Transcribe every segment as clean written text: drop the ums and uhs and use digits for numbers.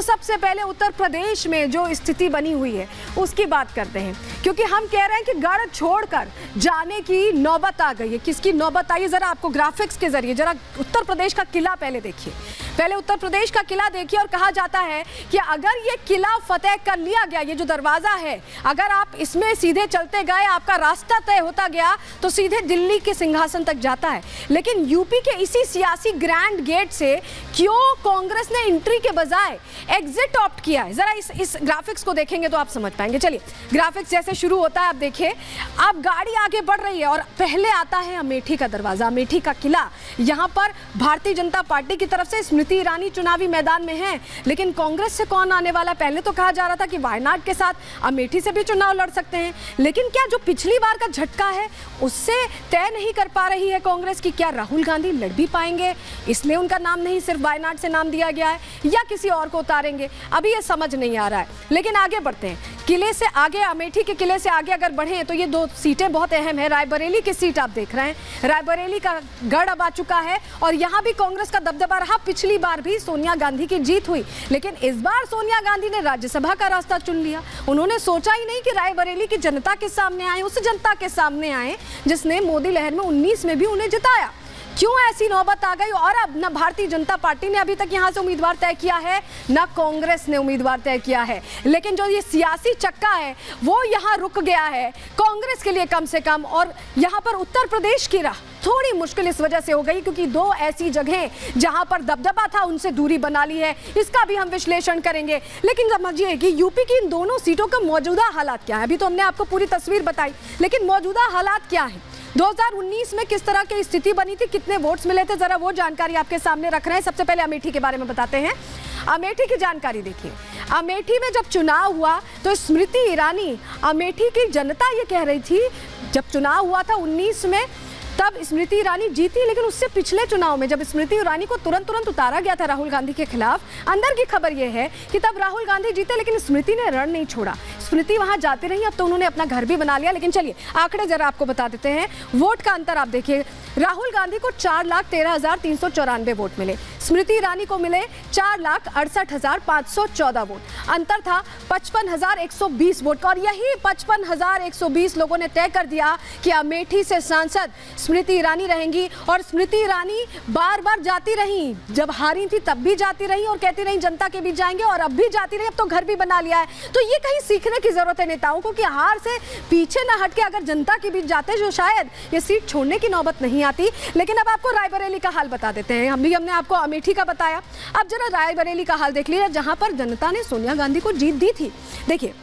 सबसे पहले उत्तर प्रदेश में जो स्थिति बनी हुई है उसकी बात करते हैं, क्योंकि हम कह रहे हैं कि गढ़ छोड़कर जाने की नौबत आ गई है। किसकी नौबत आई है, जरा आपको ग्राफिक्स के जरिए जरा उत्तर प्रदेश का किला पहले देखिए। पहले उत्तर प्रदेश का किला देखिए और कहा जाता है कि अगर ये किला फतेह कर लिया गया, ये जो दरवाजा है, अगर आप इसमें सीधे चलते गए, आपका रास्ता तय होता गया तो सीधे दिल्ली के सिंहासन तक जाता है। लेकिन यूपी के इसी सियासी ग्रैंड गेट से क्यों कांग्रेस ने एंट्री के बजाय एग्जिट ऑप्ट किया है, जरा इस ग्राफिक्स को देखेंगे तो आप समझ पाएंगे। चलिए, ग्राफिक्स जैसे शुरू होता है, आप देखिए, अब गाड़ी आगे बढ़ रही है और पहले आता है अमेठी का दरवाजा, अमेठी का किला। यहाँ पर भारतीय जनता पार्टी की तरफ से स्मृति ईरानी चुनावी मैदान में है, लेकिन कांग्रेस से कौन आने वाला? पहले तो कहा जा रहा था कि वायनाड के साथ अमेठी से भी चुनाव लड़ सकते हैं, लेकिन क्या जो पिछली बार का झटका है उससे तय नहीं कर पा रही है कांग्रेस की क्या राहुल गांधी लड़ भी पाएंगे, इसलिए उनका नाम नहीं सिर्फ वायनाड से नाम दिया गया है, या किसी और को उतारेंगे, अभी ये समझ नहीं आ रहा है। लेकिन आगे बढ़ते हैं, किले से आगे, अमेठी के किले से आगे अगर बढ़े तो ये दो सीटें बहुत अहम है। रायबरेली की सीट आप देख रहे हैं, रायबरेली का गढ़ अब आ चुका है और यहाँ भी कांग्रेस का दबदबा रहा। पिछली बार भी सोनिया गांधी की जीत हुई, लेकिन इस बार सोनिया गांधी ने राज्यसभा का रास्ता चुन लिया। उन्होंने सोचा ही नहीं कि रायबरेली की जनता के सामने आए, उस जनता के सामने आए जिसने मोदी लहर में 19 में भी उन्हें जिताया। क्यों ऐसी नौबत आ गई? और अब न भारतीय जनता पार्टी ने अभी तक यहां से उम्मीदवार तय किया है, न कांग्रेस ने उम्मीदवार तय किया है, लेकिन जो ये सियासी चक्का है वो यहां रुक गया है कांग्रेस के लिए कम से कम। और यहां पर उत्तर प्रदेश की राह थोड़ी मुश्किल इस वजह से हो गई क्योंकि दो ऐसी जगहें जहां पर दबदबा था उनसे दूरी बना ली है, इसका भी हम विश्लेषण करेंगे। लेकिन समझिए कि यूपी की इन दोनों सीटों का मौजूदा हालात क्या है। अभी तो हमने आपको पूरी तस्वीर बताई, लेकिन मौजूदा हालात क्या है, 2019 में किस तरह की स्थिति बनी थी, कितने वोट्स मिले थे, जरा वो जानकारी आपके सामने रख रहे हैं। सबसे पहले अमेठी के बारे में बताते हैं। अमेठी की जानकारी देखिए, अमेठी में जब चुनाव हुआ तो स्मृति ईरानी, अमेठी की जनता ये कह रही थी, जब चुनाव हुआ था 19 में तब स्मृति ईरानी जीती, लेकिन उससे पिछले चुनाव में जब स्मृति ईरानी को तुरंत उतारा गया था राहुल गांधी के खिलाफ, अंदर की खबर यह है कि तब राहुल गांधी जीते, लेकिन स्मृति ने रण नहीं छोड़ा, स्मृति वहां जाती रही। अब तो उन्होंने अपना घर भी बना लिया। लेकिन चलिए आंकड़े जरा आपको बता देते हैं। वोट का अंतर आप देखिए, राहुल गांधी को 4,13,394 वोट मिले, स्मृति ईरानी को मिले 4,68,514 वोट। अंतर था 55,120 वोट का, और यही 55,120 लोगों ने तय कर दिया कि अमेठी से सांसद स्मृति ईरानी रहेंगी। और स्मृति ईरानी बार बार जाती रही, जब हारी थी तब भी जाती रही और कहती रही जनता के बीच जाएंगे, और अब भी जाती रही, अब तो घर भी बना लिया है। तो ये कहीं सीखने की जरूरत है नेताओं को कि हार से पीछे ना हटके अगर जनता के बीच जाते जो शायद ये सीट छोड़ने की नौबत नहीं आती। लेकिन अब आपको रायबरेली का हाल बता देते हैं। हमने आपको अमेठी का बताया, अब जरा रायबरेली का हाल देख लीजिए, जहां पर जनता ने सोनिया गांधी को जीत दी थी। देखिए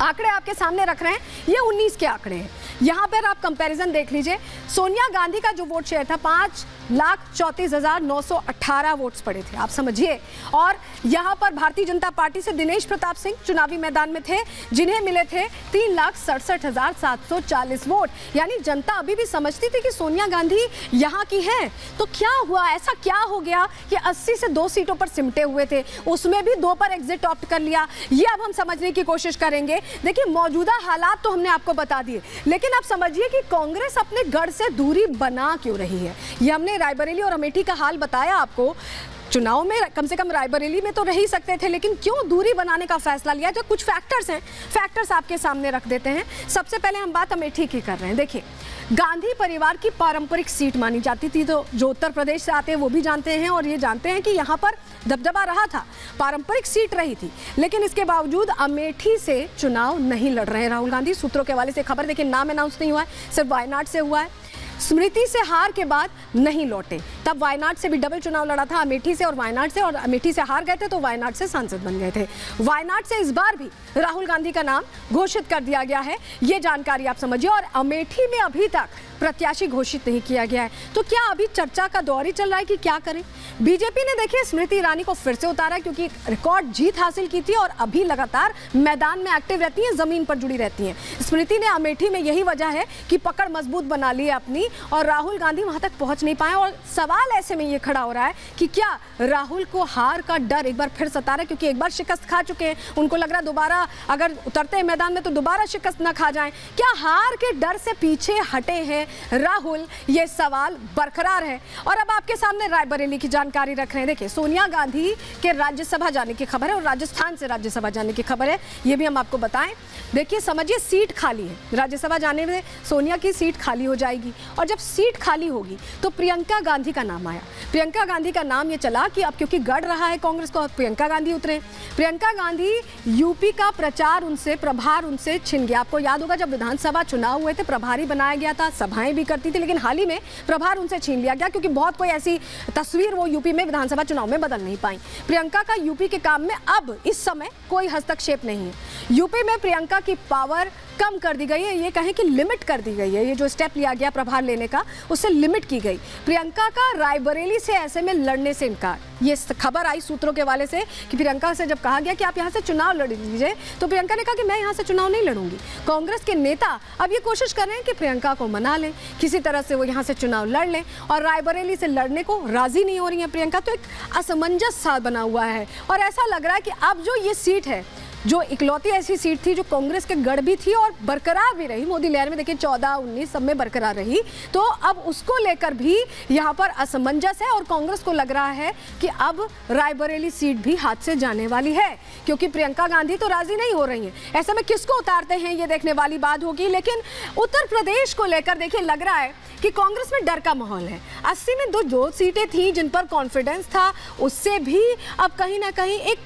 आंकड़े आपके सामने रख रहे हैं, ये 19 के आंकड़े हैं। यहाँ पर आप कंपैरिजन देख लीजिए, सोनिया गांधी का जो वोट शेयर था 5,34,918 वोट्स पड़े थे, आप समझिए। और यहाँ पर भारतीय जनता पार्टी से दिनेश प्रताप सिंह चुनावी मैदान में थे, जिन्हें मिले थे 3,67,740 वोट। यानी जनता अभी भी समझती थी कि सोनिया गांधी यहाँ की है। तो क्या हुआ, ऐसा क्या हो गया कि 80 से 2 सीटों पर सिमटे हुए थे, उसमें भी 2 पर एग्जिट ऑप्ट कर लिया, ये अब हम समझने की कोशिश करेंगे। देखिए मौजूदा हालात तो हमने आपको बता दिए, लेकिन आप समझिए कि कांग्रेस अपने गढ़ से दूरी बना क्यों रही है। ये हमने रायबरेली और अमेठी का हाल बताया आपको। चुनाव में कम से कम रायबरेली में तो रह ही सकते थे, लेकिन क्यों दूरी बनाने का फैसला लिया? तो कुछ फैक्टर्स हैं, फैक्टर्स आपके सामने रख देते हैं। सबसे पहले हम बात अमेठी की कर रहे हैं। देखिए गांधी परिवार की पारंपरिक सीट मानी जाती थी, तो जो उत्तर प्रदेश से आते हैं वो भी जानते हैं और ये जानते हैं कि यहाँ पर दबदबा रहा था, पारंपरिक सीट रही थी। लेकिन इसके बावजूद अमेठी से चुनाव नहीं लड़ रहे हैं राहुल गांधी। सूत्रों के हवाले से खबर, देखिए नाम अनाउंस नहीं हुआ है, सिर्फ वायनाड से हुआ है। स्मृति से हार के बाद नहीं लौटे, तब वायनाड से भी डबल चुनाव लड़ा था, अमेठी से और वायनाड से, और अमेठी से हार गए थे तो वायनाड से सांसद बन गए थे। वायनाड से इस बार भी राहुल गांधी का नाम घोषित कर दिया गया है, ये जानकारी आप समझिए। और अमेठी में अभी तक प्रत्याशी घोषित नहीं किया गया है। तो क्या अभी चर्चा का दौर ही चल रहा है कि क्या करें? बीजेपी ने देखिए स्मृति ईरानी को फिर से उतारा, क्योंकि रिकॉर्ड जीत हासिल की थी और अभी लगातार मैदान में एक्टिव रहती हैं, जमीन पर जुड़ी रहती हैं। स्मृति ने अमेठी में यही वजह है कि पकड़ मजबूत बना ली है अपनी, और राहुल गांधी वहां तक पहुंच नहीं पाए। और सवाल सवाल ऐसे में ये खड़ा हो रहा है कि क्या राहुल को हार का डर एक बार फिर सता रहा है, क्योंकि एक बार शिकस्त खा चुके हैं, उनको लग रहा है दोबारा अगर उतरते हैं मैदान में तो दोबारा शिकस्त ना खा जाएं। क्या हार के डर से पीछे हटे हैं राहुल, ये सवाल बरकरार है। और अब आपके सामने रायबरेली की जानकारी रख रहे हैं। देखिए, सोनिया गांधी के राज्यसभा जाने की खबर है और राजस्थान से राज्यसभा जाने की खबर है, ये भी हम आपको बताएं। देखिए, समझिए, सीट खाली है, राज्यसभा जाने में सोनिया की सीट खाली हो जाएगी और जब सीट खाली होगी तो प्रियंका गांधी का नाम आया। प्रियंका गांधी का नाम ये चला कि अब क्योंकि गढ़ रहा है कांग्रेस को, प्रियंका गांधी उतरे। प्रियंका गांधी यूपी का प्रचार उनसे, प्रभार उनसे छिन गया। आपको याद होगा जब विधानसभा चुनाव हुए थे प्रभारी बनाया गया था, सभाएं भी करती थी, लेकिन हाल ही में प्रभार उनसे छीन लिया गया क्योंकि बहुत कोई ऐसी तस्वीर वो यूपी में विधानसभा चुनाव में बदल नहीं पाई। प्रियंका का यूपी के काम में अब इस समय कोई हस्तक्षेप नहीं है। यूपी में प्रियंका की पावर कम कर दी गई है, ये कहें कि लिमिट कर दी गई है। ये जो स्टेप लिया गया प्रभार लेने का, उससे लिमिट की गई। प्रियंका का रायबरेली से ऐसे में लड़ने से इनकार। ये खबर आई सूत्रों के हवाले से कि प्रियंका से जब कहा गया कि आप यहाँ से चुनाव लड़ लीजिए तो प्रियंका ने कहा कि मैं यहाँ से चुनाव नहीं लड़ूंगी। कांग्रेस के नेता अब ये कोशिश कर रहे हैं कि प्रियंका को मना लें, किसी तरह से वो यहाँ से चुनाव लड़ लें, और रायबरेली से लड़ने को राजी नहीं हो रही है प्रियंका। तो एक असमंजस सा बना हुआ है और ऐसा लग रहा है कि अब जो ये सीट है, जो इकलौती ऐसी सीट थी जो कांग्रेस के गढ़ भी थी और बरकरार भी रही, मोदी लहर में देखिए 14-19 सब में बरकरार रही, तो अब उसको लेकर भी यहाँ पर असमंजस है और कांग्रेस को लग रहा है कि अब रायबरेली सीट भी हाथ से जाने वाली है, क्योंकि प्रियंका गांधी तो राजी नहीं हो रही हैं। ऐसे में किसको उतारते हैं ये देखने वाली बात होगी। लेकिन उत्तर प्रदेश को लेकर देखिए लग रहा है कि कांग्रेस में डर का माहौल है। 80 में जो सीटें थी जिन पर कॉन्फिडेंस था, उससे भी अब कहीं ना कहीं एक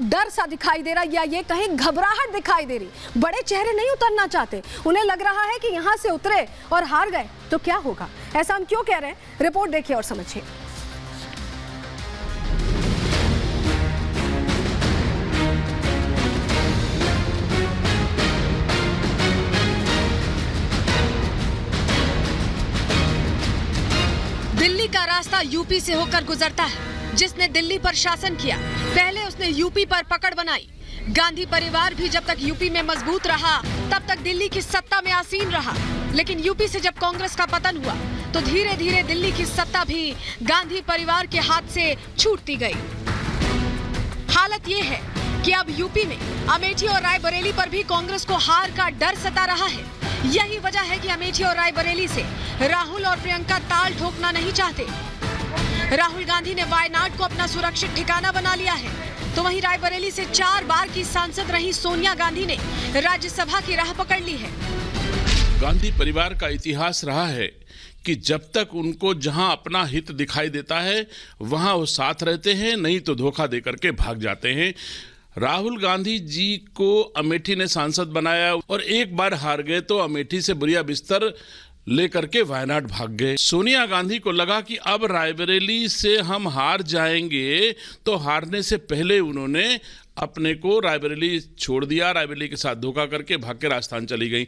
डर सा दिखाई दे रहा, या ये कहीं घबराहट दिखाई दे रही। बड़े चेहरे नहीं उतरना चाहते, उन्हें लग रहा है कि यहाँ से उतरे और हार गए तो क्या होगा। ऐसा हम क्यों कह रहे हैं, रिपोर्ट देखिए और समझिए। दिल्ली का रास्ता यूपी से होकर गुजरता है। जिसने दिल्ली पर शासन किया, पहले उसने यूपी पर पकड़ बनाई। गांधी परिवार भी जब तक यूपी में मजबूत रहा तब तक दिल्ली की सत्ता में आसीन रहा, लेकिन यूपी से जब कांग्रेस का पतन हुआ तो धीरे धीरे दिल्ली की सत्ता भी गांधी परिवार के हाथ से छूटती गई। हालत ये है कि अब यूपी में अमेठी और रायबरेली पर भी कांग्रेस को हार का डर सता रहा है। यही वजह है कि अमेठी और रायबरेली से राहुल और प्रियंका ताल ठोकना नहीं चाहते। राहुल गांधी ने वायनाड को अपना सुरक्षित ठिकाना बना लिया है, तो वहीं रायबरेली से 4 बार की सांसद रही सोनिया गांधी ने राज्यसभा की राह पकड़ ली है। गांधी परिवार का इतिहास रहा है कि जब तक उनको जहां अपना हित दिखाई देता है वहां वो साथ रहते हैं, नहीं तो धोखा देकर के भाग जाते हैं। राहुल गांधी जी को अमेठी ने सांसद बनाया और एक बार हार गए तो अमेठी से बुरिया बिस्तर लेकर के वायनाड भाग गए। सोनिया गांधी को लगा कि अब रायबरेली से हम हार जाएंगे, तो हारने से पहले उन्होंने अपने को रायबरेली छोड़ दिया, रायबरेली के साथ धोखा करके भाग के राजस्थान चली गई।